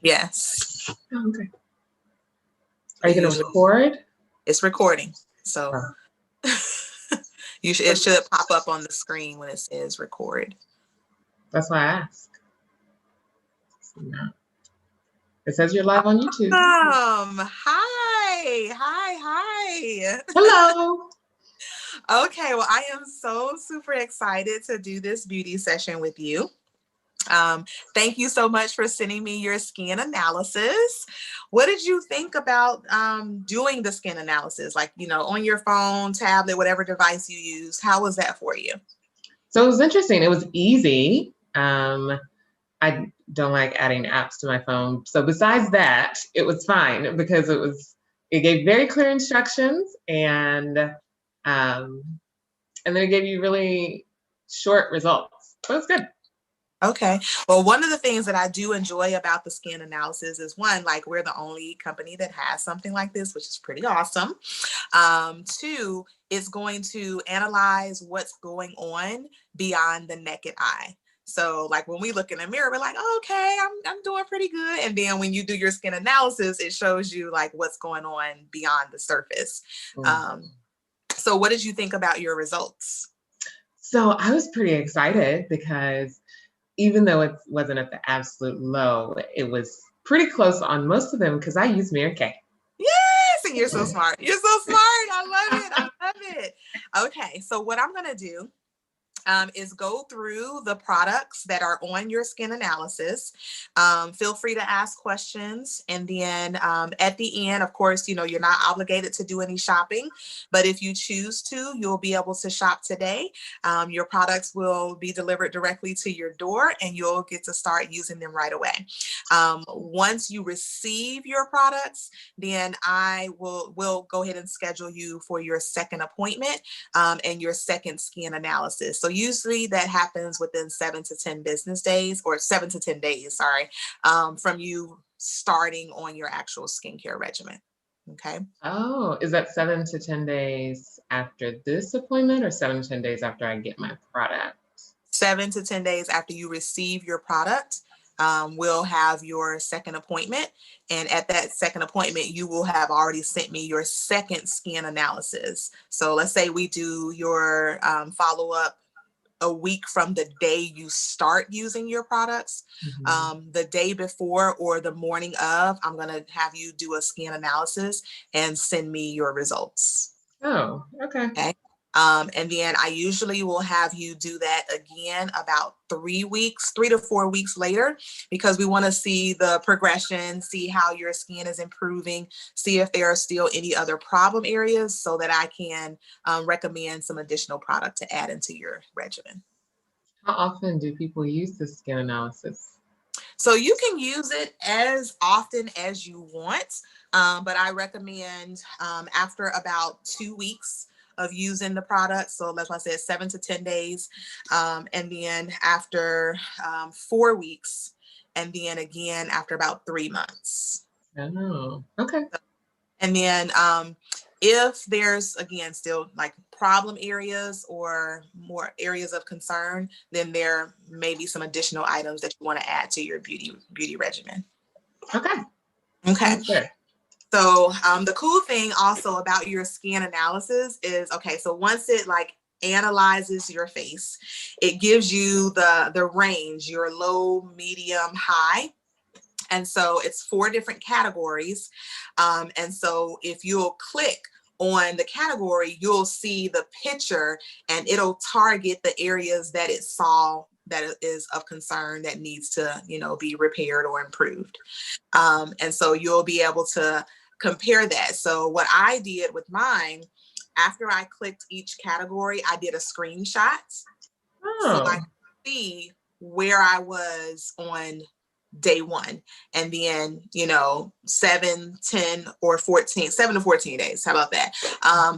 Yes. Oh, okay. So Are you going to record? It's recording. So Oh. it should pop up on the screen when it says record. That's why I asked. No. It says you're live on YouTube. Hi. Hello. Okay, well, I am so super excited to do this beauty session with you. Thank you so much for sending me your skin analysis. What did you think about doing the skin analysis? Like, on your phone, tablet, whatever device you use. How was that for you? So it was interesting. It was easy. I don't like adding apps to my phone. So besides that, it was fine because it gave very clear instructions and then it gave you really short results. So it's good. Okay. Well, one of the things that I do enjoy about the skin analysis is one, like we're the only company that has something like this, which is pretty awesome. Two, it's going to analyze what's going on beyond the naked eye. So like when we look in the mirror, we're like, oh, okay, I'm doing pretty good. And then when you do your skin analysis, it shows you like what's going on beyond the surface. So what did you think about your results? So I was pretty excited because even though it wasn't at the absolute low, it was pretty close on most of them because I use Mary Kay. Yes, and you're so smart. You're so smart. I love it. Okay, so what I'm going to do is go through the products that are on your skin analysis. Feel free to ask questions. And then at the end, of course, you're not obligated to do any shopping, but if you choose to, you'll be able to shop today. Your products will be delivered directly to your door and you'll get to start using them right away. Once you receive your products, then I will go ahead and schedule you for your second appointment and your second skin analysis. So usually that happens within 7 to 10 business days, or 7 to 10 days, from you starting on your actual skincare regimen. Okay. Oh, is that 7 to 10 days after this appointment or 7 to 10 days after I get my product? 7 to 10 days after you receive your product. We'll have your second appointment. And at that second appointment, you will have already sent me your second skin analysis. So let's say we do your follow-up a week from the day you start using your products. The day before or the morning of, I'm going to have you do a skin analysis and send me your results. Oh, okay. And then I usually will have you do that again about 3 to 4 weeks later, because we want to see the progression, see how your skin is improving, see if there are still any other problem areas so that I can recommend some additional product to add into your regimen. How often do people use the skin analysis? So you can use it as often as you want, but I recommend after about 2 weeks of using the product. So that's why I said 7 to 10 days. And then after 4 weeks, and then again after about 3 months. Oh, okay. And then if there's, again, still like problem areas or more areas of concern, then there may be some additional items that you want to add to your beauty regimen. Okay. Okay. So the cool thing also about your skin analysis is, okay, so once it like analyzes your face, it gives you the range, your low, medium, high. And so it's 4 different categories. And so if you'll click on the category, you'll see the picture and it'll target the areas that it saw that is of concern that needs to, be repaired or improved. And so you'll be able to compare that. So what I did with mine, after I clicked each category, I did a screenshot. So I could see where I was on day 1, and then 7 to 14 days, how about that?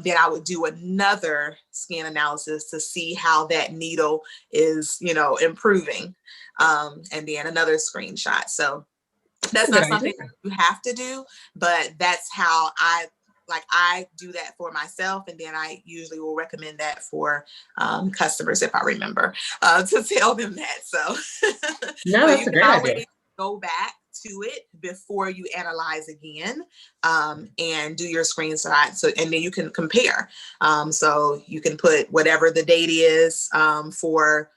Then I would do another skin analysis to see how that needle is improving, and then another screenshot. So that's not something you have to do, but that's how I do that for myself, and then I usually will recommend that for customers if I remember to tell them that. So, no, that's a great idea. Go back to it before you analyze again, and do your screenshot. So, and then you can compare. So you can put whatever the date is, for,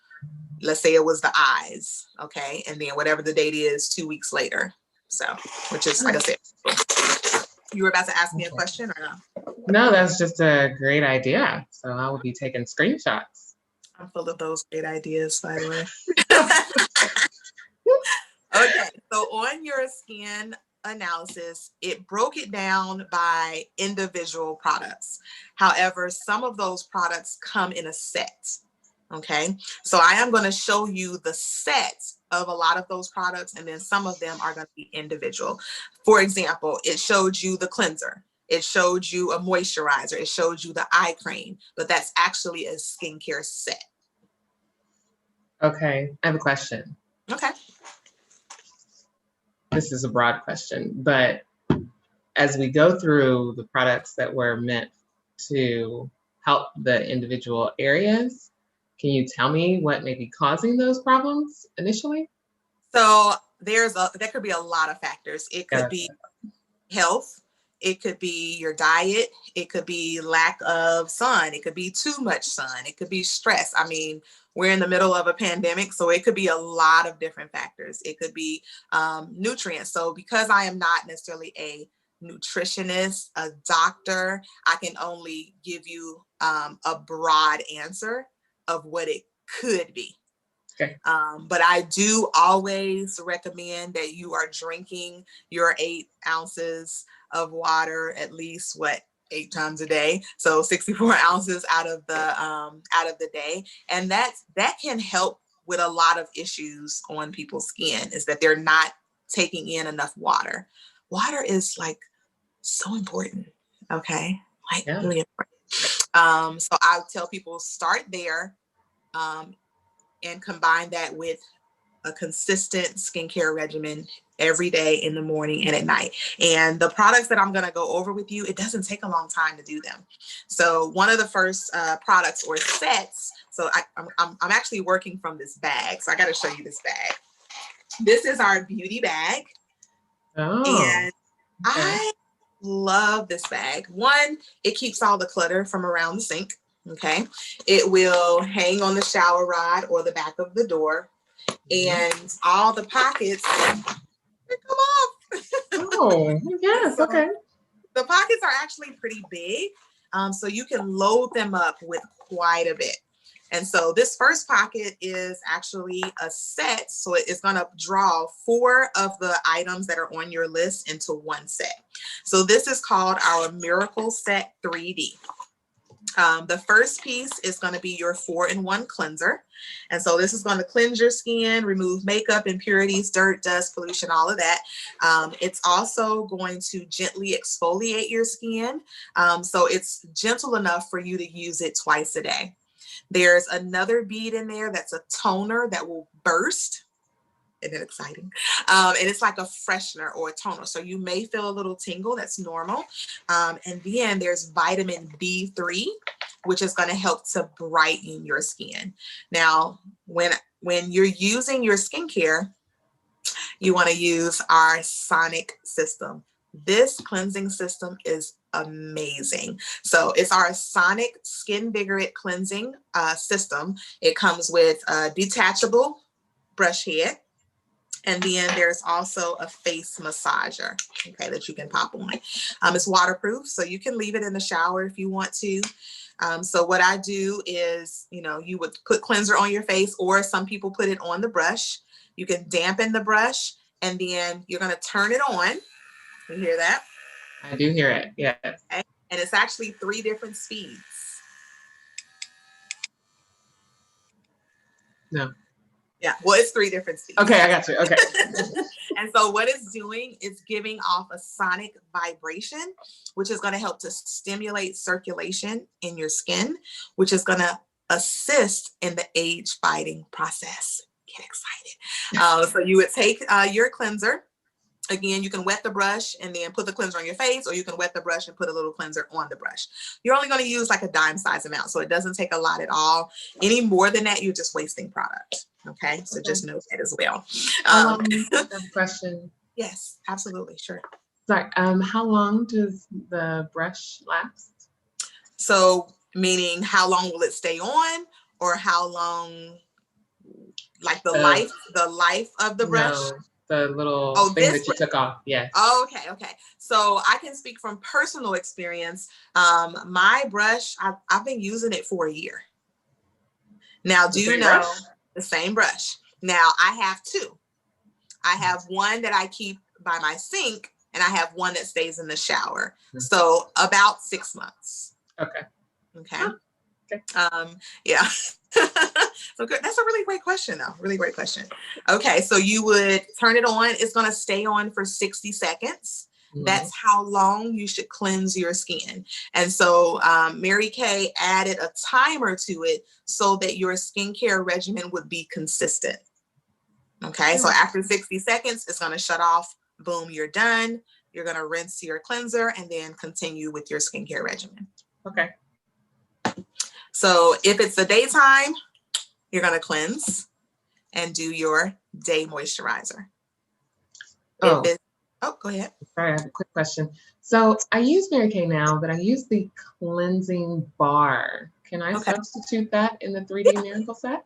let's say it was the eyes, okay? And then whatever the date is 2 weeks later. So, which is, like I said, you were about to ask me a question or no? No, that's just a great idea. So I will be taking screenshots. I'm full of those great ideas, by the way. Okay, so on your skin analysis, it broke it down by individual products. However, some of those products come in a set. Okay, so I am going to show you the set of a lot of those products, and then some of them are going to be individual. For example, it showed you the cleanser. It showed you a moisturizer. It showed you the eye cream, but that's actually a skincare set. Okay, I have a question. Okay. This is a broad question, but as we go through the products that were meant to help the individual areas, can you tell me what may be causing those problems initially? So there could be a lot of factors. It could be health. It could be your diet. It could be lack of sun. It could be too much sun. It could be stress. I mean, we're in the middle of a pandemic, so it could be a lot of different factors. It could be nutrients. So because I am not necessarily a nutritionist, a doctor, I can only give you a broad answer of what it could be. Okay. But I do always recommend that you are drinking your 8 ounces of water at least 8 times a day. So 64 ounces out of the day. And that can help with a lot of issues on people's skin, is that they're not taking in enough water. Water is like so important. Okay. Like really important. So I would tell people start there, and combine that with a consistent skincare regimen every day in the morning and at night. And the products that I'm going to go over with you, it doesn't take a long time to do them. So one of the first products or sets, so I'm actually working from this bag. So I got to show you this bag. This is our beauty bag. Oh, and I love this bag. One, it keeps all the clutter from around the sink. Okay. It will hang on the shower rod or the back of the door. And all the pockets come off. Oh, yes, So okay. the pockets are actually pretty big, so you can load them up with quite a bit. And so this first pocket is actually a set, so it's going to draw 4 of the items that are on your list into one set. So this is called our Miracle Set 3D. The first piece is going to be your 4-in-1 cleanser. And so this is going to cleanse your skin, remove makeup, impurities, dirt, dust, pollution, all of that. It's also going to gently exfoliate your skin. So it's gentle enough for you to use it twice a day. There's another bead in there that's a toner that will burst. Isn't it exciting? And it's like a freshener or a toner. So you may feel a little tingle. That's normal. And then there's vitamin B3, which is going to help to brighten your skin. Now, when you're using your skincare, you want to use our Sonic system. This cleansing system is amazing. So it's our Sonic Skin Vigorate Cleansing system. It comes with a detachable brush head. And then there's also a face massager, okay, that you can pop on. It's waterproof, so you can leave it in the shower if you want to. So what I do is, you would put cleanser on your face, or some people put it on the brush. You can dampen the brush, and then you're going to turn it on. You hear that? I do hear it, yes. Okay. And it's actually 3 different speeds. No. Yeah, well, it's 3 different speeds. Okay, I got you. Okay. And so what it's doing is giving off a sonic vibration, which is going to help to stimulate circulation in your skin, which is going to assist in the age-fighting process. Get excited. So you would take your cleanser. Again, you can wet the brush and then put the cleanser on your face, or you can wet the brush and put a little cleanser on the brush. You're only going to use like a dime size amount, so it doesn't take a lot at all. Any more than that, you're just wasting product. Okay, so just know that as well. I have a question. Yes, absolutely, sure. Sorry, how long does the brush last? So meaning how long will it stay on, or how long, like The the life of the brush? No, the little Oh, thing this that you brush. took off. Yes. Oh, okay, okay. So I can speak from personal experience. My brush, I've been using it for a year. Now, The do you same brush? know the same brush? Now I have two. I have one that I keep by my sink, and I have one that stays in the shower. So about 6 months. Okay. Okay. Oh, okay. Yeah. So good. That's a really great question, though. Really great question. Okay, so you would turn it on. It's going to stay on for 60 seconds. That's how long you should cleanse your skin. And so Mary Kay added a timer to it so that your skincare regimen would be consistent. Okay, so after 60 seconds, it's going to shut off. Boom, you're done. You're going to rinse your cleanser and then continue with your skincare regimen. Okay. So if it's the daytime, you're going to cleanse and do your day moisturizer. Oh, Go ahead. sorry, I have a quick question. So I use Mary Kay now, but I use the cleansing bar. Can I substitute that in the 3D Miracle set?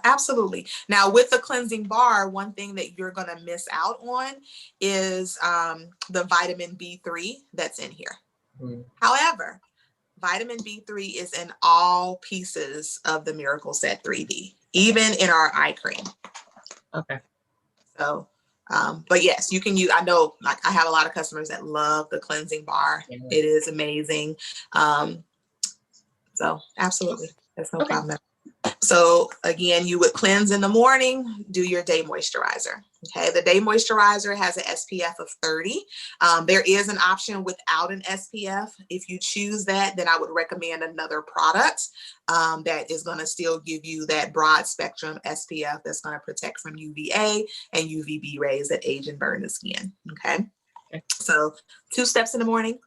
Absolutely. Now, with the cleansing bar, one thing that you're going to miss out on is the vitamin B3 that's in here. However, vitamin B3 is in all pieces of the Miracle Set 3D, even in our eye cream. Okay. So, but yes, you can use, I know, like I have a lot of customers that love the cleansing bar. Yeah. It is amazing. So absolutely, there's no problem. So again, you would cleanse in the morning, do your day moisturizer. Okay, the day moisturizer has an SPF of 30. There is an option without an SPF. If you choose that, then I would recommend another product that is going to still give you that broad spectrum SPF that's going to protect from UVA and UVB rays that age and burn the skin. Okay, so 2 steps in the morning.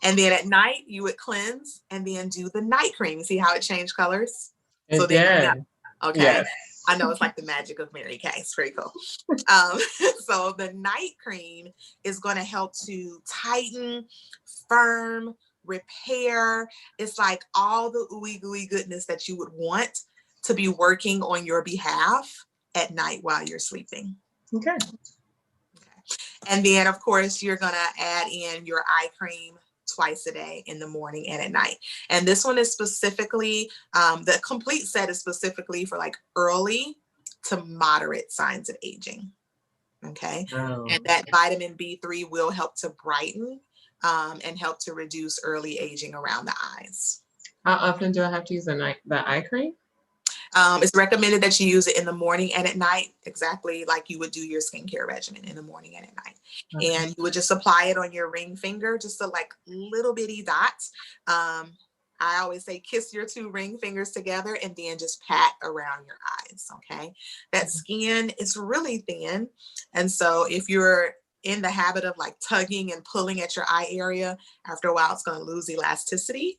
And then at night, you would cleanse and then do the night cream. See how it changed colors? So then, okay. Yes. I know it's like the magic of Mary Kay. It's pretty cool. So the night cream is going to help to tighten, firm, repair. It's like all the ooey gooey goodness that you would want to be working on your behalf at night while you're sleeping. Okay. And then, of course, you're going to add in your eye cream twice a day, in the morning and at night. And this one is specifically, the complete set is specifically for like early to moderate signs of aging. Okay. Oh. And that vitamin B3 will help to brighten and help to reduce early aging around the eyes. How often do I have to use the eye cream? It's recommended that you use it in the morning and at night, exactly like you would do your skincare regimen, in the morning and at night. Okay. And you would just apply it on your ring finger, just a like little bitty dots. I always say kiss your 2 ring fingers together and then just pat around your eyes, okay? That skin is really thin. And so if you're in the habit of like tugging and pulling at your eye area, after a while it's going to lose elasticity.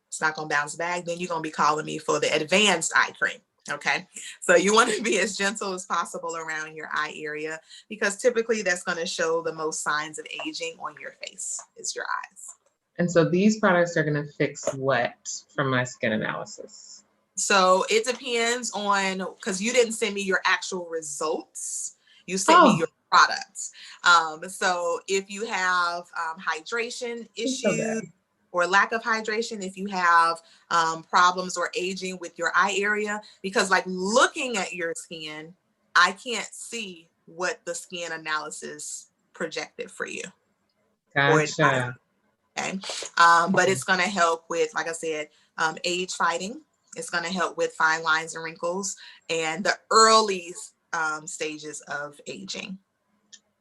It's not going to bounce back. Then you're going to be calling me for the advanced eye cream. Okay. So you want to be as gentle as possible around your eye area, because typically that's going to show the most signs of aging on your face is your eyes. And so these products are going to fix what from my skin analysis? So it depends on, because you didn't send me your actual results. You sent me your products. So if you have hydration issues, or lack of hydration, if you have problems or aging with your eye area, because like looking at your skin, I can't see what the skin analysis projected for you. Gotcha. Okay. But it's going to help with, like I said, age fighting. It's going to help with fine lines and wrinkles and the early stages of aging.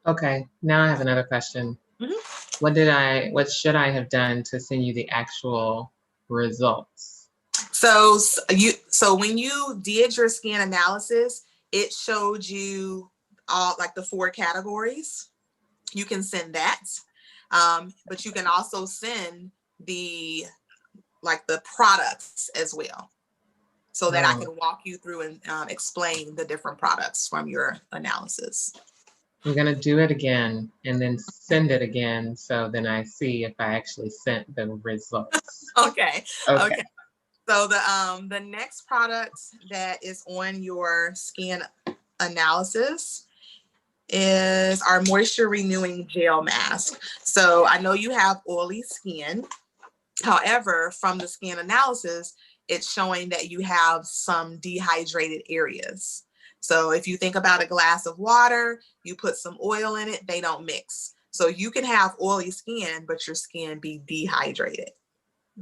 Okay. Now I have another question. Mm-hmm. What should I have done to send you the actual results? So when you did your skin analysis, it showed you all like the 4 categories. You can send that, but you can also send the products as well, so that I can walk you through and explain the different products from your analysis. I'm gonna do it again and then send it again. So then I see if I actually sent the results. Okay. Okay. Okay. So the next product that is on your skin analysis is our moisture renewing gel mask. So I know you have oily skin. However, from the skin analysis, it's showing that you have some dehydrated areas. So if you think about a glass of water, you put some oil in it, they don't mix. So you can have oily skin, but your skin be dehydrated.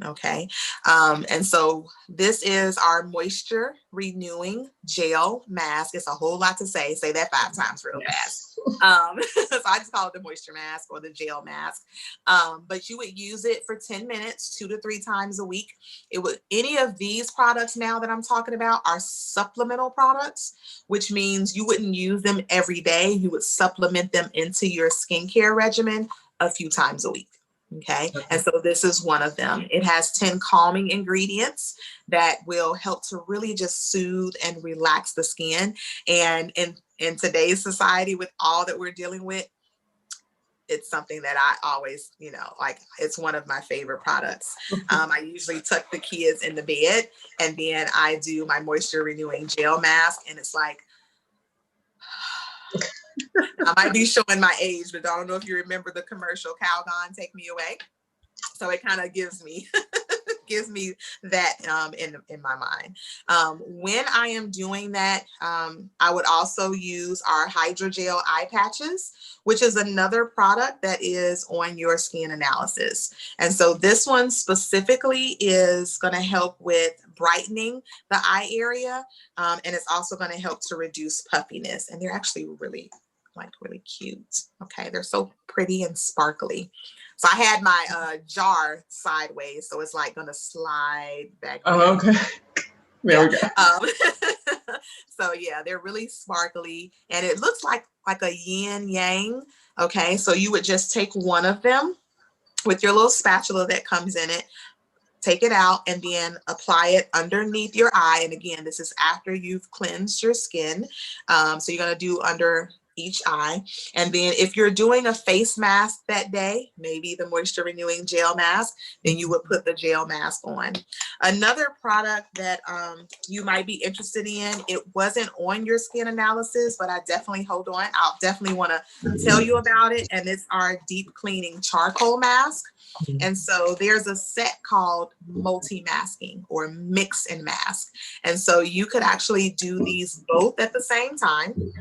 Okay. And so this is our moisture renewing gel mask. It's a whole lot to say. Say that 5 times real fast. So I just call it the moisture mask or the gel mask. But you would use it for 10 minutes, 2 to 3 times a week. It would, any of these products now that I'm talking about are supplemental products, which means you wouldn't use them every day. You would supplement them into your skincare regimen a few times a week. Okay. And so this is one of them. It has 10 calming ingredients that will help to really just soothe and relax the skin. And in today's society, with all that we're dealing with, it's something that I always, like, it's one of my favorite products. I usually tuck the kids in the bed and then I do my moisture renewing gel mask. And it's like, I might be showing my age, but I don't know if you remember the commercial Calgon Take Me Away. So it kind of gives me that in my mind. When I am doing that, I would also use our hydrogel eye patches, which is another product that is on your skin analysis. And so this one specifically is going to help with brightening the eye area, and it's also going to help to reduce puffiness. And they're actually really cute. Okay, they're so pretty and sparkly. So I had my jar sideways, so it's like gonna slide back. Oh, okay. There we go. So yeah, they're really sparkly, and it looks like a yin yang. Okay, so you would just take one of them with your little spatula that comes in it, take it out, and then apply it underneath your eye. And again, this is after you've cleansed your skin. So you're gonna do under each eye. And then if you're doing a face mask that day, maybe the moisture renewing gel mask, then you would put the gel mask on. Another product that you might be interested in, it wasn't on your skin analysis, but I definitely, hold on, I'll definitely want to tell you about it. And it's our deep cleaning charcoal mask. And so there's a set called multi-masking or mix and mask. And so you could actually do these both at the same time.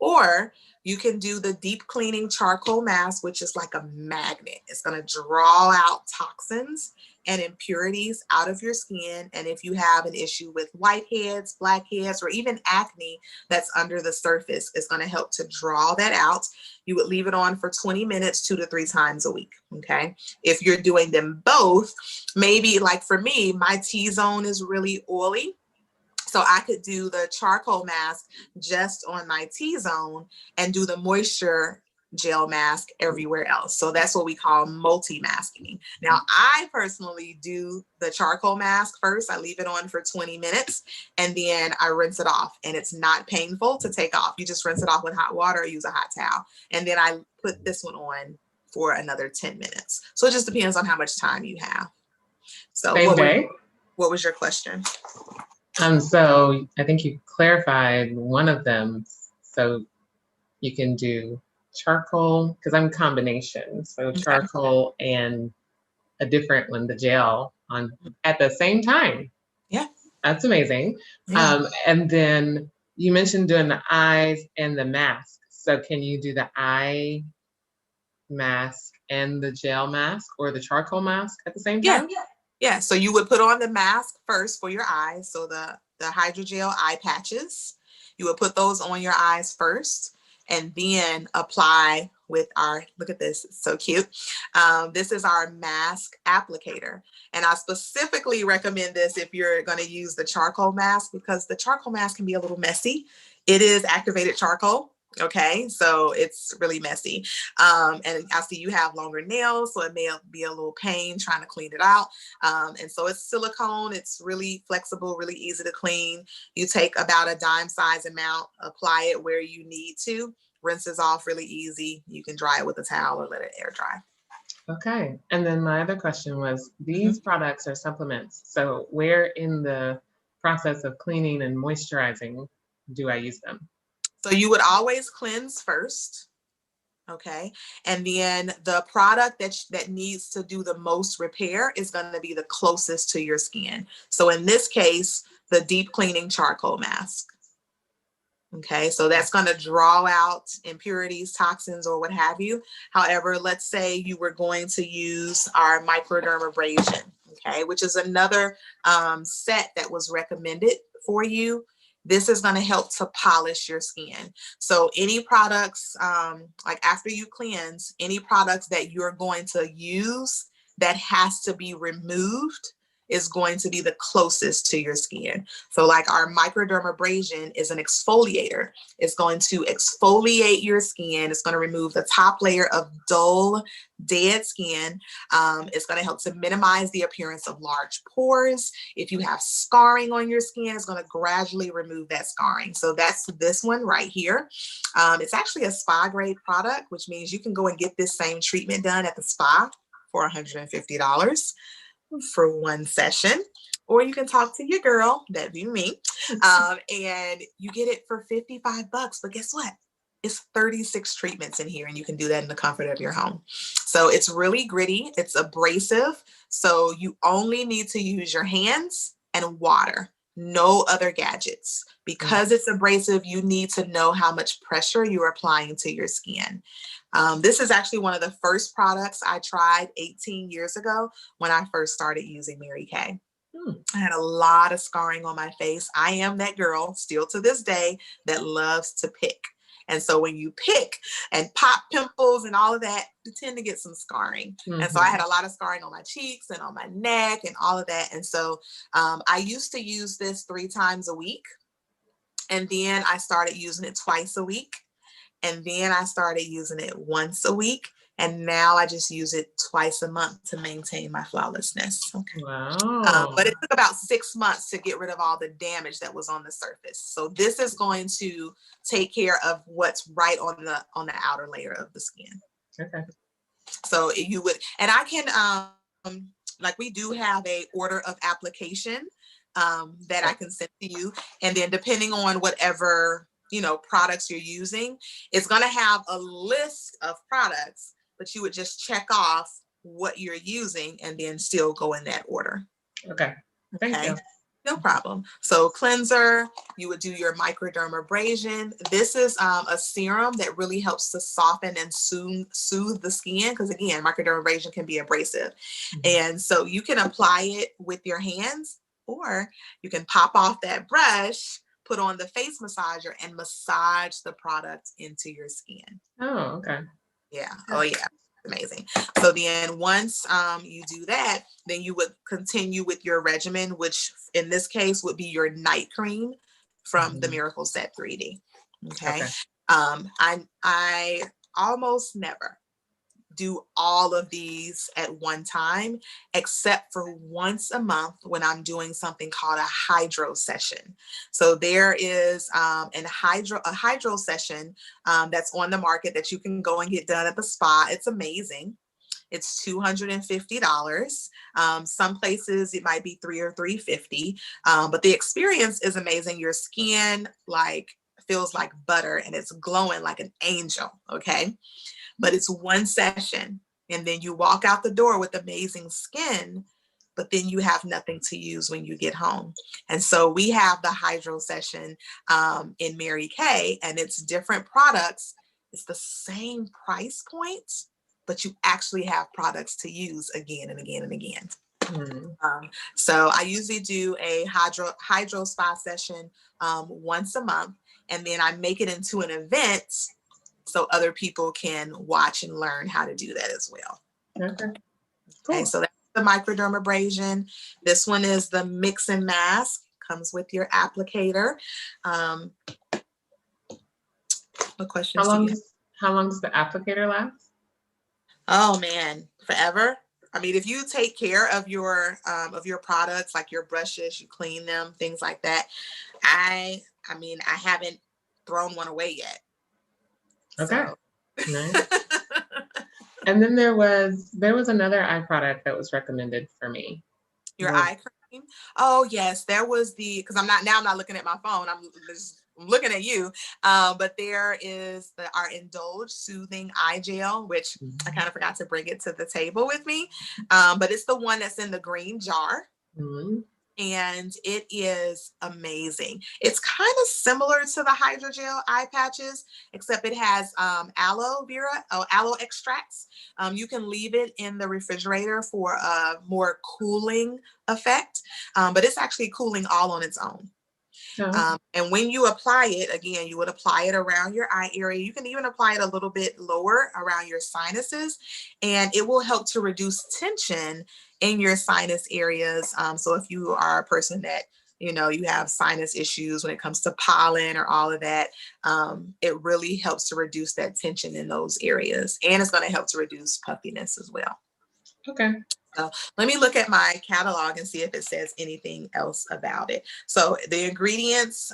Or you can do the deep cleaning charcoal mask, which is like a magnet. It's going to draw out toxins and impurities out of your skin. And if you have an issue with whiteheads, blackheads, or even acne that's under the surface, it's going to help to draw that out. You would leave it on for 20 minutes, 2 to 3 times a week. Okay. If you're doing them both, maybe like for me, my T-zone is really oily. So I could do the charcoal mask just on my T-zone and do the moisture gel mask everywhere else. So that's what we call multi-masking. Now, I personally do the charcoal mask first. I leave it on for 20 minutes and then I rinse it off, and it's not painful to take off. You just rinse it off with hot water or use a hot towel. And then I put this one on for another 10 minutes. So it just depends on how much time you have. So what was your question? So I think you clarified one of them. So you can do charcoal, because I'm combination. So charcoal and a different one, the gel, on at the same time. Yeah. That's amazing. Yeah. And then you mentioned doing the eyes and the mask. So can you do the eye mask and the gel mask or the charcoal mask at the same time? Yeah. So you would put on the mask first for your eyes. So the hydrogel eye patches, you would put those on your eyes first and then apply with our, look at this, it's so cute. This is our mask applicator. And I specifically recommend this if you're going to use the charcoal mask, because the charcoal mask can be a little messy. It is activated charcoal. Okay, so it's really messy. And I see you have longer nails, so it may be a little pain trying to clean it out. And so it's silicone, it's really flexible, really easy to clean. You take about a dime size amount, apply it where you need to, rinses off really easy. You can dry it with a towel or let it air dry. Okay. And then my other question was, these products are supplements. So where in the process of cleaning and moisturizing do I use them? So you would always cleanse first. Okay. And then the product that needs to do the most repair is going to be the closest to your skin. So in this case, the deep cleaning charcoal mask. Okay, so that's going to draw out impurities, toxins, or what have you. However, let's say you were going to use our microdermabrasion, okay, which is another set that was recommended for you. This is going to help to polish your skin. So any products, like after you cleanse, any products that you're going to use that has to be removed is going to be the closest to your skin. So like our microdermabrasion is an exfoliator. It's going to exfoliate your skin. It's going to remove the top layer of dull, dead skin. It's going to help to minimize the appearance of large pores. If you have scarring on your skin, it's going to gradually remove that scarring. So that's this one right here. It's actually a spa grade product, which means you can go and get this same treatment done at the spa for $150. For one session, or you can talk to your girl, that'd be me, and you get it for $55. But guess what? It's 36 treatments in here, and you can do that in the comfort of your home. So it's really gritty. It's abrasive. So you only need to use your hands and water, no other gadgets. Because it's abrasive, you need to know how much pressure you're applying to your skin. This is actually one of the first products I tried 18 years ago when I first started using Mary Kay. I had a lot of scarring on my face. I am that girl still to this day that loves to pick. And so when you pick and pop pimples and all of that, you tend to get some scarring. And so I had a lot of scarring on my cheeks and on my neck and all of that. And so I used to use this 3 times a week. And then I started using it twice a week. And then I started using it once a week. And now I just use it twice a month to maintain my flawlessness. Okay. Wow. But it took about 6 months to get rid of all the damage that was on the surface. So this is going to take care of what's right on the outer layer of the skin. Okay. So you would, and I can, like we do have a order of application that I can send to you. And then depending on whatever, products you're using, it's going to have a list of products, but you would just check off what you're using and then still go in that order. Okay. Thank you. No problem. So cleanser, you would do your microdermabrasion. This is a serum that really helps to soften and soothe the skin, because again, microdermabrasion can be abrasive. And so you can apply it with your hands, or you can pop off that brush, put on the face massager, and massage the product into your skin. Oh, okay. Yeah. Oh, yeah. Amazing. So then once you do that, then you would continue with your regimen, which in this case would be your night cream from the Miracle Set 3D. Okay. I almost never do all of these at one time, except for once a month when I'm doing something called a hydro session. So there is a hydro session that's on the market that you can go and get done at the spa. It's amazing. It's $250. Some places it might be $300 or $350, but the experience is amazing. Your skin feels like butter and it's glowing like an angel. Okay. But it's one session, and then you walk out the door with amazing skin, but then you have nothing to use when you get home. And so we have the hydro session in Mary Kay, and it's different products. It's the same price point, but you actually have products to use again and again and again. So I usually do a hydro spa session once a month, and then I make it into an event so other people can watch and learn how to do that as well. Okay. Cool. Okay, so that's the microdermabrasion. This one is the mix and mask. Comes with your applicator. What questions do you have? How long does the applicator last? Oh man, forever. I mean, if you take care of your products, like your brushes, you clean them, things like that. I haven't thrown one away yet. Okay. So. Nice. And then there was another eye product that was recommended for me. Your eye cream? Oh yes, there was because I'm not looking at my phone. I'm just looking at you. But there is our Indulge Soothing Eye Gel, which I kind of forgot to bring it to the table with me. But it's the one that's in the green jar. Mm-hmm. And it is amazing. It's kind of similar to the hydrogel eye patches, except it has aloe extracts. You can leave it in the refrigerator for a more cooling effect, but it's actually cooling all on its own. And when you apply it, again, you would apply it around your eye area. You can even apply it a little bit lower around your sinuses, and it will help to reduce tension in your sinus areas. So if you are a person that, you have sinus issues when it comes to pollen or all of that, it really helps to reduce that tension in those areas. And it's going to help to reduce puffiness as well. Okay. So let me look at my catalog and see if it says anything else about it. So the ingredients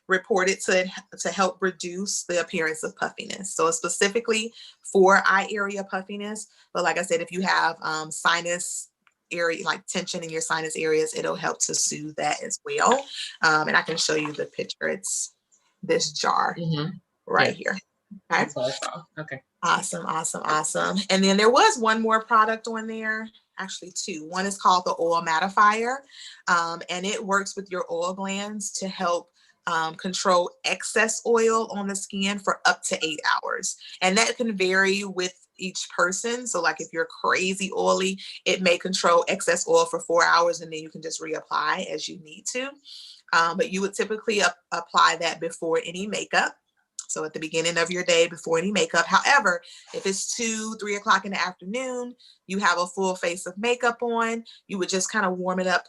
reported to help reduce the appearance of puffiness. So specifically for eye area puffiness, but like I said, if you have sinus area, like tension in your sinus areas, it'll help to soothe that as well. And I can show you the picture. It's this jar right here. Okay. That's what I saw. Okay. Awesome. And then there was one more product on there, actually two. One is called the oil mattifier, and it works with your oil glands to help control excess oil on the skin for up to 8 hours. And that can vary with each person. So like if you're crazy oily, it may control excess oil for 4 hours and then you can just reapply as you need to. But you would typically apply that before any makeup. So at the beginning of your day before any makeup. However, if it's 2-3 o'clock in the afternoon, you have a full face of makeup on, you would just kind of warm it up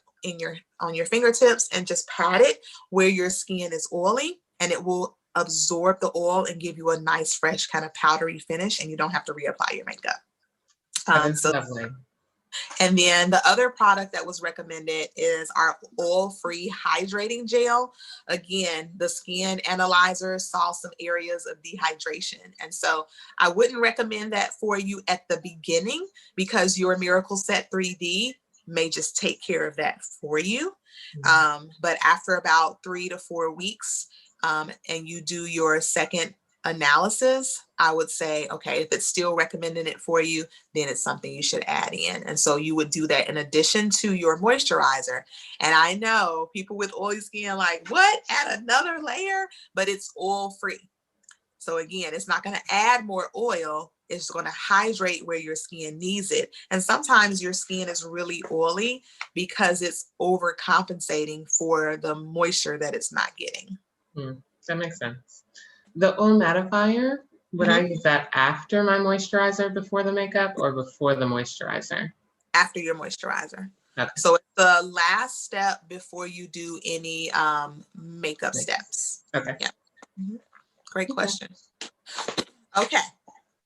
on your fingertips and just pat it where your skin is oily, and it will absorb the oil and give you a nice, fresh kind of powdery finish, and you don't have to reapply your makeup. That's lovely. And then the other product that was recommended is our oil-free hydrating gel. Again, the skin analyzer saw some areas of dehydration. And so I wouldn't recommend that for you at the beginning because your Miracle Set 3D may just take care of that for you. But after about 3 to 4 weeks, and you do your second analysis, I would say, okay, if it's still recommending it for you, then it's something you should add in. And so you would do that in addition to your moisturizer. And I know people with oily skin like, what? Add another layer? But it's oil free. So again, it's not going to add more oil. It's going to hydrate where your skin needs it. And sometimes your skin is really oily because it's overcompensating for the moisture that it's not getting. That makes sense. The oil mattifier, would I use that after my moisturizer before the makeup or before the moisturizer? After your moisturizer. Okay. So it's the last step before you do any makeup steps. Okay. Yeah. Great question. Okay.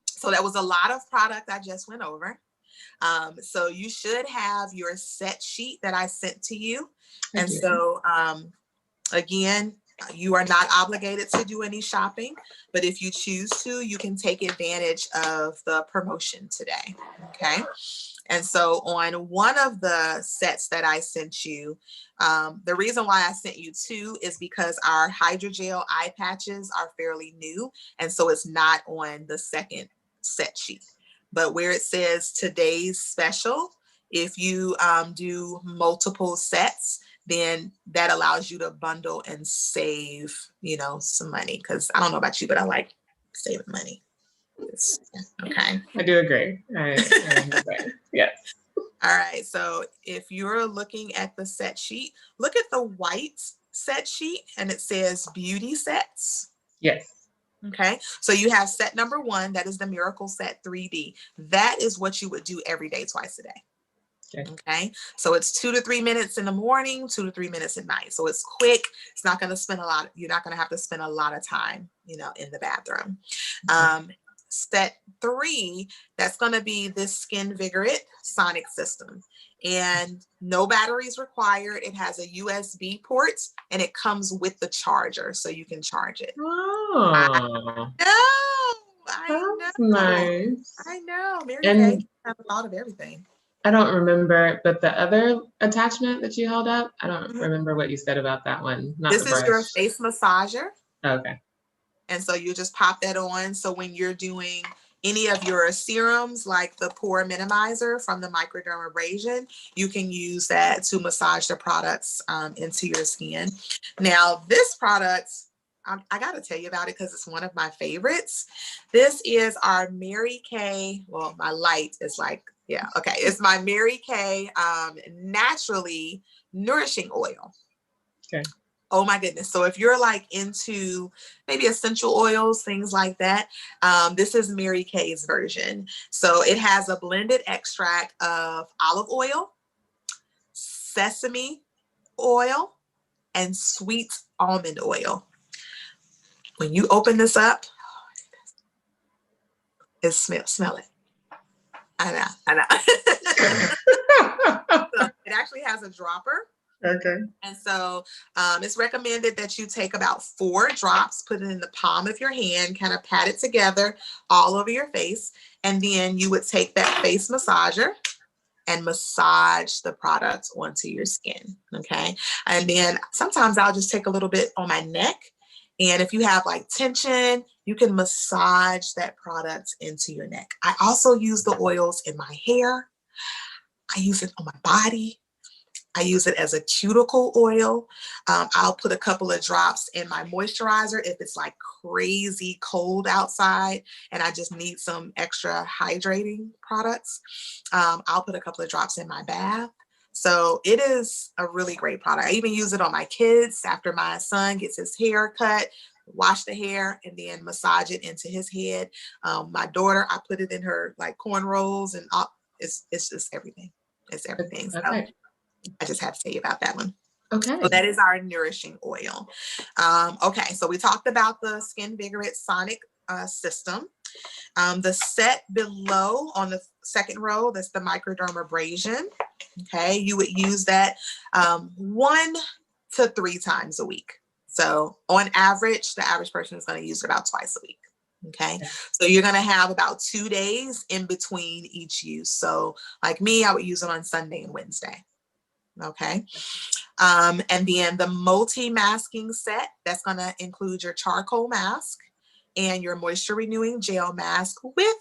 So that was a lot of product I just went over. So you should have your set sheet that I sent to you. And so again, you are not obligated to do any shopping, but if you choose to, you can take advantage of the promotion today. Okay. And so on one of the sets that I sent you, the reason why I sent you two is because our hydrogel eye patches are fairly new. And so it's not on the second set sheet, but where it says today's special, if you do multiple sets, then that allows you to bundle and save, some money. Because I don't know about you, but I like saving money. Okay. I do agree. I agree. Yes. All right. So if you're looking at the set sheet, look at the white set sheet and it says beauty sets. Yes. Okay. So you have set number 1, that is the Miracle Set 3D. That is what you would do every day, twice a day. Okay. So it's 2 to 3 minutes in the morning, 2 to 3 minutes at night. So it's quick. It's not going to spend you're not going to have to spend a lot of time, in the bathroom. Set 3, that's going to be this Skin Vigorate sonic system. And no batteries required. It has a USB port and it comes with the charger so you can charge it. Oh. I That's know. nice. I know. Mary Kay And has a lot of everything. I don't remember, but the other attachment that you held up, I don't Mhm. remember what you said about that one. Not the This is your brush. face massager. Okay. And so you just pop that on. So when you're doing any of your serums, like the pore minimizer from the microdermabrasion, you can use that to massage the products into your skin. Now, this product, I got to tell you about it because it's one of my favorites. This is our Mary Kay. Well, my light is like, yeah, okay. It's my Mary Kay naturally nourishing oil. Okay. Oh my goodness. So if you're like into maybe essential oils, things like that, this is Mary Kay's version. So it has a blended extract of olive oil, sesame oil, and sweet almond oil. When you open this up, smell it. I know. So it actually has a dropper. Okay. And so it's recommended that you take about 4 drops, put it in the palm of your hand, kind of pat it together all over your face. And then you would take that face massager and massage the product onto your skin. Okay. And then sometimes I'll just take a little bit on my neck. And if you have like tension, you can massage that product into your neck. I also use the oils in my hair. I use it on my body. I use it as a cuticle oil. I'll put a couple of drops in my moisturizer if it's like crazy cold outside and I just need some extra hydrating products. I'll put a couple of drops in my bath. So it is a really great product. I even use it on my kids after my son gets his hair cut, wash the hair and then massage it into his head. My daughter, I put it in her like cornrows and it's just everything. It's everything. So Okay. I just have to tell you about that one. Okay. So that is our nourishing oil. Okay, so we talked about the Skin Vigorate Sonic system. The set below on the second row, that's the microdermabrasion. Okay, you would use that 1 to 3 times a week. So on average, the average person is going to use it about twice a week. Okay, so you're going to have about 2 days in between each use. So like me, I would use it on Sunday and Wednesday. Okay. And then the multi-masking set, that's going to include your charcoal mask and your moisture renewing gel mask with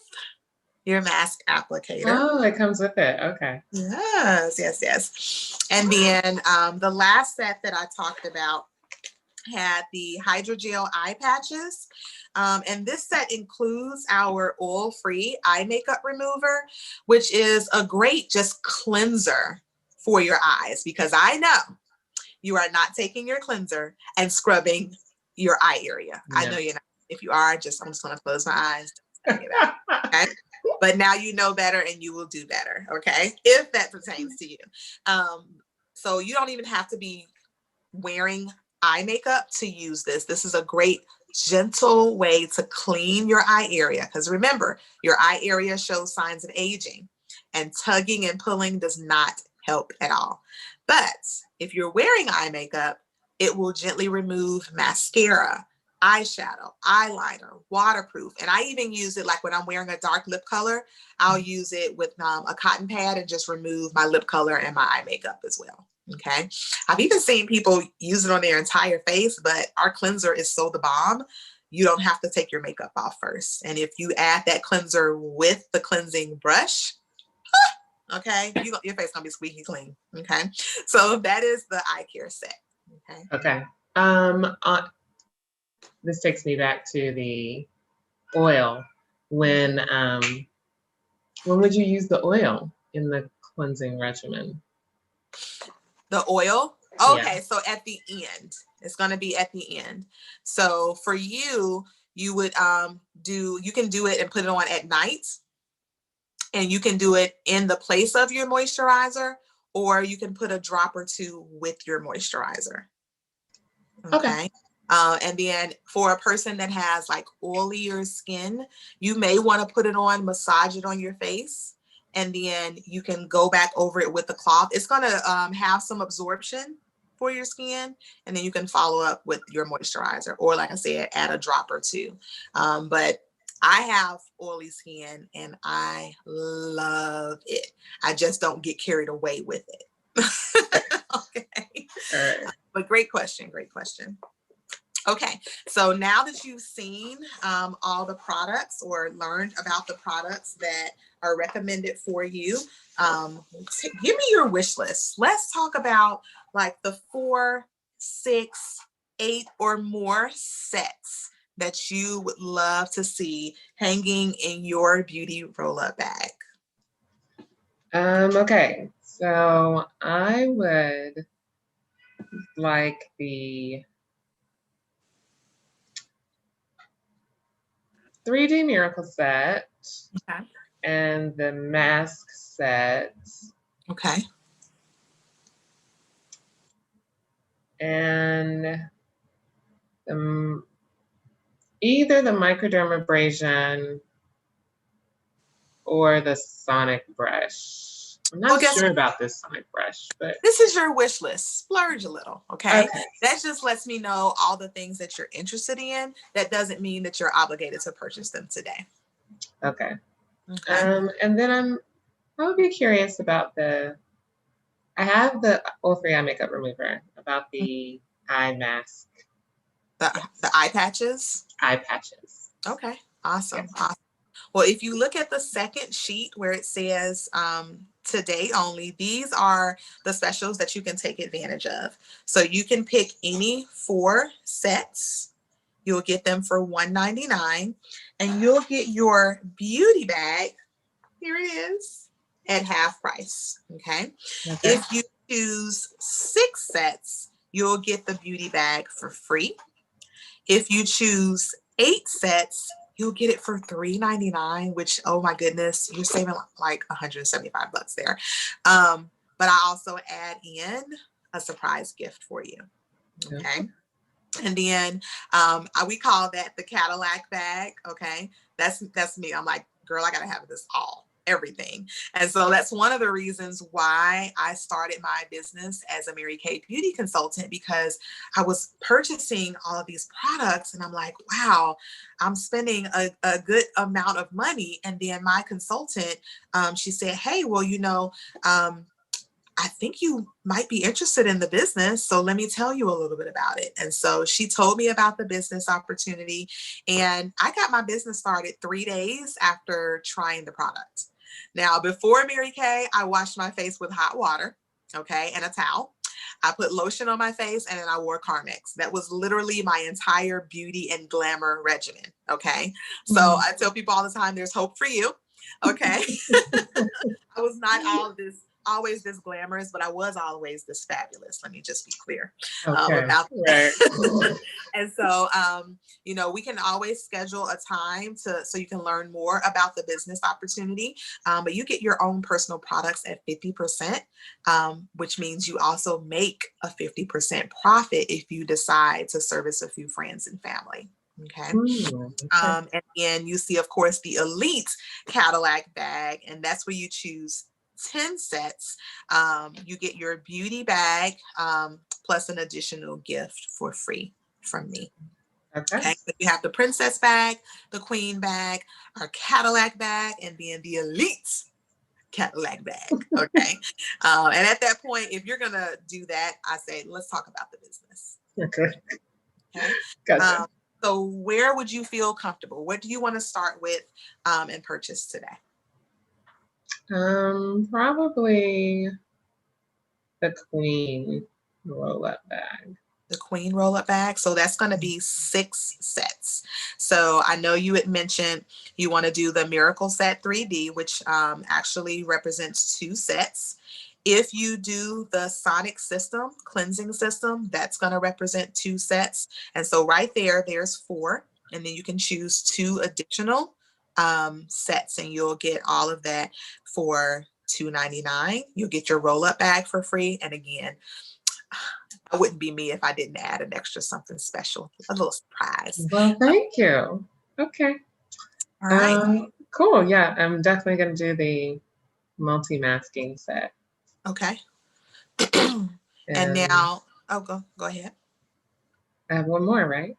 your mask applicator. Oh, it comes with it. Okay. Yes. And then the last set that I talked about had the hydrogel eye patches. And this set includes our oil-free eye makeup remover, which is a great just cleanser for your eyes, because I know you are not taking your cleanser and scrubbing your eye area. No. I know you're not. If you are, I'm just going to close my eyes. Okay? But now you know better and you will do better. Okay. If that pertains to you. So you don't even have to be wearing eye makeup to use this. This is a great gentle way to clean your eye area. Because remember, your eye area shows signs of aging and tugging and pulling does not help at all. But if you're wearing eye makeup, it will gently remove mascara, eyeshadow, eyeliner, waterproof. And I even use it like when I'm wearing a dark lip color, I'll use it with a cotton pad and just remove my lip color and my eye makeup as well. Okay. I've even seen people use it on their entire face, but our cleanser is so the bomb. You don't have to take your makeup off first. And if you add that cleanser with the cleansing brush, okay, your face gonna be squeaky clean. Okay, so that is the eye care set. Okay. This takes me back to the oil. When would you use the oil in the cleansing regimen? The oil? Okay, Yeah. so at the end. It's gonna be at the end. So for you, you would you can do it and put it on at night. And you can do it in the place of your moisturizer, or you can put a drop or 2 with your moisturizer. Okay. And then for a person that has like oilier skin, you may want to put it on, massage it on your face, and then you can go back over it with the cloth. It's going to have some absorption for your skin, and then you can follow up with your moisturizer, or like I said, add a drop or 2. But I have oily skin and I love it. I just don't get carried away with it. Okay. All right. But great question. Great question. Okay, so now that you've seen all the products or learned about the products that are recommended for you, give me your wish list. Let's talk about like the 4, 6, 8 or more sets that you would love to see hanging in your beauty roll-up bag. Okay, so I would like the 3D Miracle set Okay. and the mask set Okay. and either the microdermabrasion or the sonic brush. I'm not Well, sure about this sonic brush, but this is your wish list. Splurge a little, okay? okay. That just lets me know all the things that you're interested in. That doesn't mean that you're obligated to purchase them today. Okay. Okay. And then I would be curious about I have the All-Free Eye Makeup Remover, about the eye mask. The eye patches. Eye patches. Okay. Awesome. Yes. Awesome. Well, if you look at the second sheet where it says today only, these are the specials that you can take advantage of. So you can pick any 4 sets. You'll get them for $1.99 and you'll get your beauty bag. Here it is at half price. Okay. If you choose 6 sets, you'll get the beauty bag for free. If you choose 8 sets, you'll get it for $3.99, which, oh my goodness, you're saving like $175 there. But I also add in a surprise gift for you. Okay. And then we call that the Cadillac bag. Okay. That's me. I'm like, girl, I gotta have this all, everything. And so that's one of the reasons why I started my business as a Mary Kay beauty consultant, because I was purchasing all of these products and I'm like, wow, I'm spending a good amount of money. And then my consultant, she said, hey, well, I think you might be interested in the business. So let me tell you a little bit about it. And so she told me about the business opportunity. And I got my business started 3 days after trying the product. Now, before Mary Kay, I washed my face with hot water, okay, and a towel. I put lotion on my face and then I wore Carmex. That was literally my entire beauty and glamour regimen, okay? So I tell people all the time, there's hope for you, okay? I was not always this glamorous, but I was always this fabulous. Let me just be clear about that. And so, we can always schedule a time so you can learn more about the business opportunity. But you get your own personal products at 50%, which means you also make a 50% profit if you decide to service a few friends and family. Okay. And then you see, of course, the Elite Cadillac bag, and that's where you choose 10 sets. You get your beauty bag plus an additional gift for free from me. Okay. So you have the princess bag, the queen bag, our Cadillac bag, and then the Elite Cadillac bag. Okay. And at that point, if you're going to do that, I say, let's talk about the business. Okay. Gotcha. So where would you feel comfortable? What do you want to start with and purchase today? Probably the queen roll-up bag. The queen roll-up bag. So that's going to be 6 sets. So I know you had mentioned you want to do the Miracle Set 3D, which actually represents 2 sets. If you do the Sonic system, cleansing system, that's going to represent 2 sets. And so right there's 4. And then you can choose 2 additional sets and you'll get all of that for $2.99. You'll get your roll-up bag for free. And again, it wouldn't be me if I didn't add an extra something special, a little surprise. Well, thank you. Okay. All right. Cool. Yeah, I'm definitely going to do the multi-masking set. Okay. And now, go ahead. I have one more, right?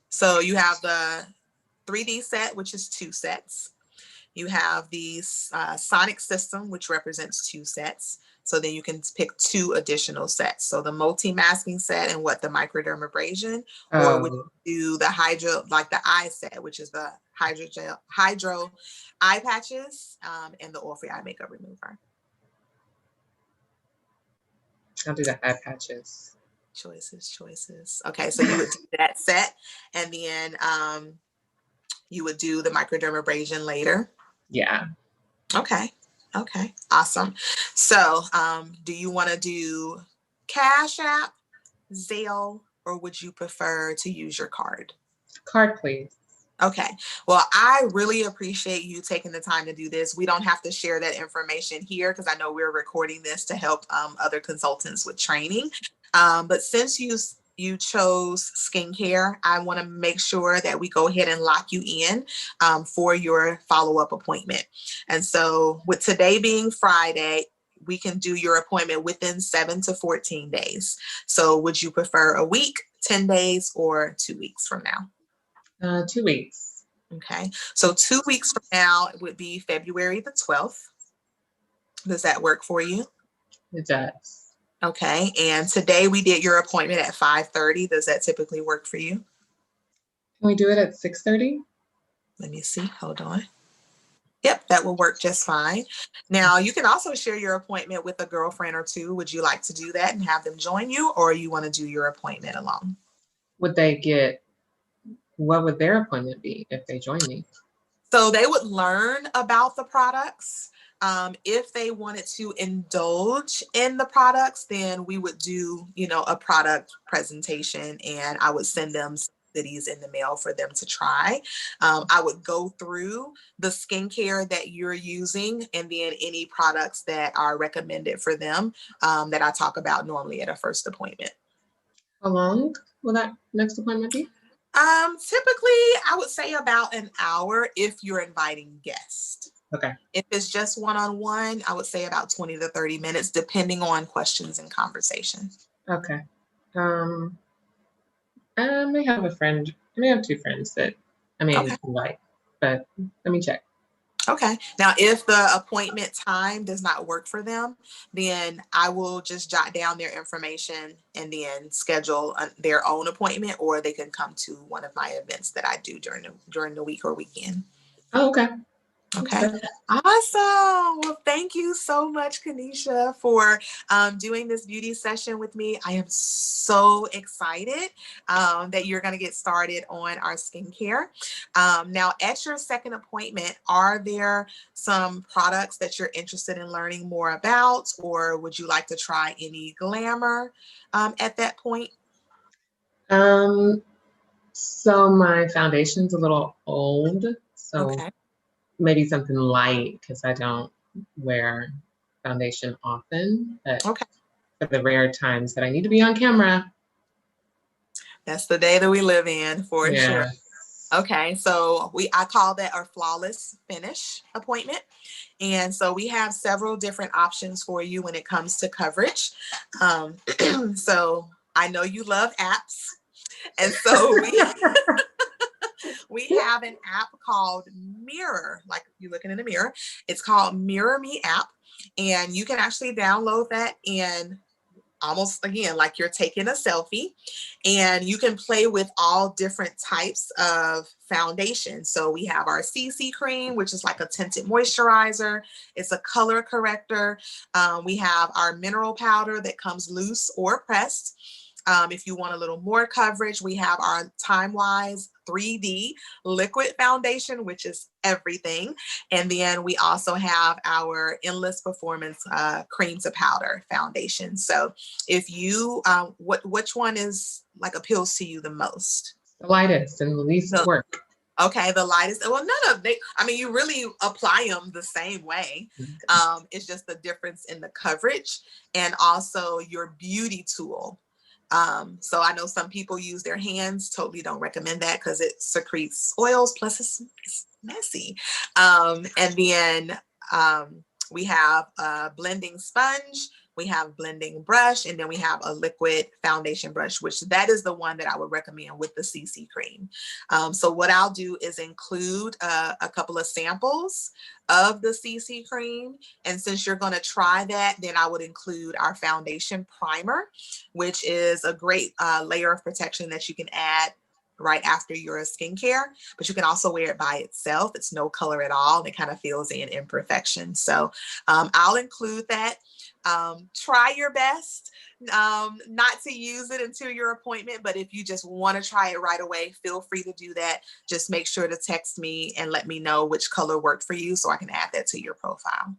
So you have the 3D set, which is 2 sets. You have the sonic system, which represents 2 sets. So then you can pick 2 additional sets. So the multi-masking set and what the microdermabrasion, or would Oh, you do the like the eye set, which is the hydro eye patches, and the oil-free eye makeup remover. I'll do the eye patches. Choices. Okay, so you would do that set, and then you would do the microdermabrasion later. Yeah. Okay. Awesome. So, do you want to do Cash App, Zelle, or would you prefer to use your card? Card, please. Okay. Well, I really appreciate you taking the time to do this. We don't have to share that information here because I know we're recording this to help other consultants with training. But since you chose skincare, I want to make sure that we go ahead and lock you in for your follow-up appointment. And so with today being Friday, we can do your appointment within 7 to 14 days. So would you prefer a week, 10 days, or 2 weeks from now? 2 weeks. Okay, so 2 weeks from now would be February the 12th. Does that work for you? It does. Okay, and today we did your appointment at 5:30. Does that typically work for you? Can we do it at 6:30? Let me see. Hold on. Yep, that will work just fine. Now, you can also share your appointment with a girlfriend or two. Would you like to do that and have them join you, or you want to do your appointment alone? What would their appointment be if they join me? So they would learn about the products. If they wanted to indulge in the products, then we would do, a product presentation, and I would send them some goodies in the mail for them to try. I would go through the skincare that you're using and then any products that are recommended for them that I talk about normally at a first appointment. How long will that next appointment be? Typically, I would say about an hour if you're inviting guests. Okay. If it's just one-on-one, I would say about 20 to 30 minutes, depending on questions and conversation. Okay. I may have I may have 2 friends that I may invite, but let me check. Okay. Now, if the appointment time does not work for them, then I will just jot down their information and then schedule their own appointment, or they can come to one of my events that I do during the week or weekend. Oh, okay. Okay. Awesome. Well, thank you so much, Kanisha, for doing this beauty session with me. I am so excited that you're going to get started on our skincare. Now, at your second appointment, are there some products that you're interested in learning more about, or would you like to try any glamour at that point? So my foundation's a little old, so Okay. maybe something light because I don't wear foundation often, but Okay. for the rare times that I need to be on camera. That's the day that we live in, for sure. Yeah. Okay, so I call that our flawless finish appointment. And so we have several different options for you when it comes to coverage. So I know you love apps. And so we have an app called Mirror, like you're looking in a mirror. It's called Mirror Me app. And you can actually download that in almost, again, like you're taking a selfie, and you can play with all different types of foundation. So we have our CC cream, which is like a tinted moisturizer. It's a color corrector. We have our mineral powder that comes loose or pressed. If you want a little more coverage, we have our Time-Wise 3D liquid foundation, which is everything. And then we also have our Endless Performance cream to powder foundation. So if you, which one is like appeals to you the most? The lightest and the least work. Okay, the lightest. Well, none of they. I mean, you really apply them the same way. It's just the difference in the coverage and also your beauty tool. So I know some people use their hands. Totally don't recommend that because it secretes oils. Plus, it's messy. And then we have a blending sponge, we have blending brush, and then we have a liquid foundation brush, which that is the one that I would recommend with the CC cream. So what I'll do is include a couple of samples of the CC cream. And since you're going to try that, then I would include our foundation primer, which is a great layer of protection that you can add right after your skincare, but you can also wear it by itself. It's no color at all, and it kind of fills in imperfection. So I'll include that. Try your best not to use it until your appointment, but if you just want to try it right away, feel free to do that. Just make sure to text me and let me know which color worked for you so I can add that to your profile.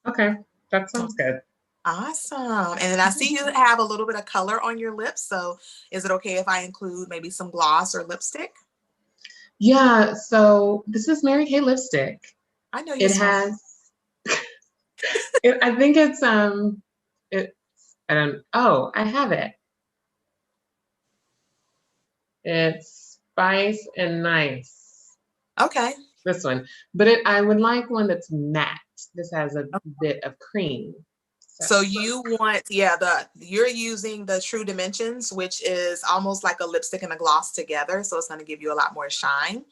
Okay, that sounds good. Awesome. And then I see you have a little bit of color on your lips. So is it okay if I include maybe some gloss or lipstick? Yeah, so this is Mary Kay lipstick. I know you. It has, I think it's, I have it. It's Spice and Nice. Okay. This one. But I would like one that's matte. This has a bit of cream. So you want, you're using the True Dimensions, which is almost like a lipstick and a gloss together. So it's going to give you a lot more shine.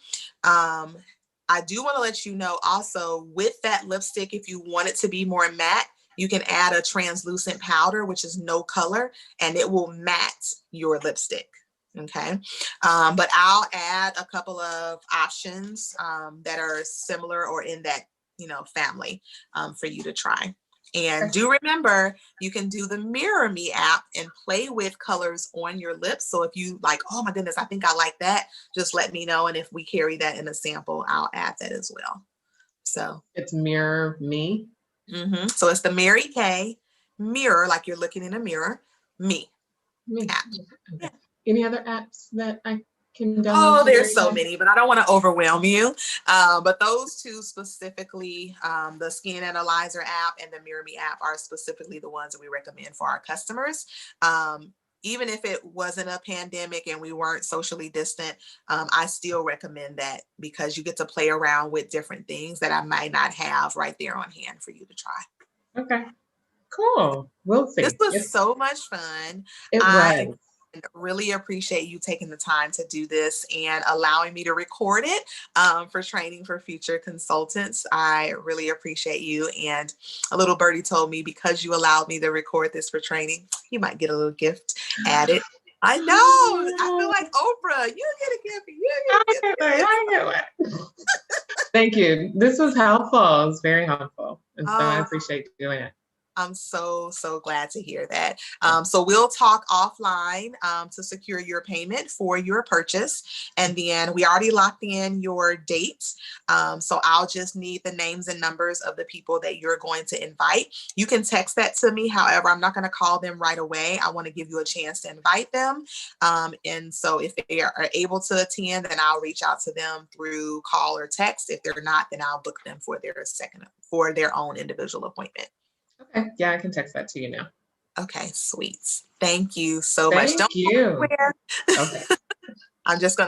I do want to let you know also with that lipstick, if you want it to be more matte, you can add a translucent powder, which is no color, and it will matte your lipstick. Okay. But I'll add a couple of options that are similar or in that, family for you to try. And do remember, you can do the Mirror Me app and play with colors on your lips. So if you like, oh my goodness, I think I like that, just let me know. And if we carry that in a sample, I'll add that as well. So it's Mirror Me. So it's the Mary Kay Mirror, like you're looking in a mirror, me app. Okay. Yeah. Any other apps that I can download? Oh, there's so many, but I don't want to overwhelm you. But those two specifically, the Skin Analyzer app and the Mirror Me app are specifically the ones that we recommend for our customers. Even if it wasn't a pandemic and we weren't socially distant, I still recommend that because you get to play around with different things that I might not have right there on hand for you to try. Okay, cool. We'll see. This was so much fun. It was. Really appreciate you taking the time to do this and allowing me to record it for training for future consultants. I really appreciate you. And a little birdie told me because you allowed me to record this for training, you might get a little gift added. I know. I feel like Oprah. You get a gift. I get one. Thank you. This was helpful. It was very helpful. And so I appreciate doing it. I'm so glad to hear that. So we'll talk offline to secure your payment for your purchase. And then we already locked in your dates. So I'll just need the names and numbers of the people that you're going to invite. You can text that to me. However, I'm not going to call them right away. I want to give you a chance to invite them. And so if they are able to attend, then I'll reach out to them through call or text. If they're not, then I'll book them for their own individual appointment. Okay. Yeah, I can text that to you now. Okay, sweet. Thank you so much. Thank you. Okay. I'm just going to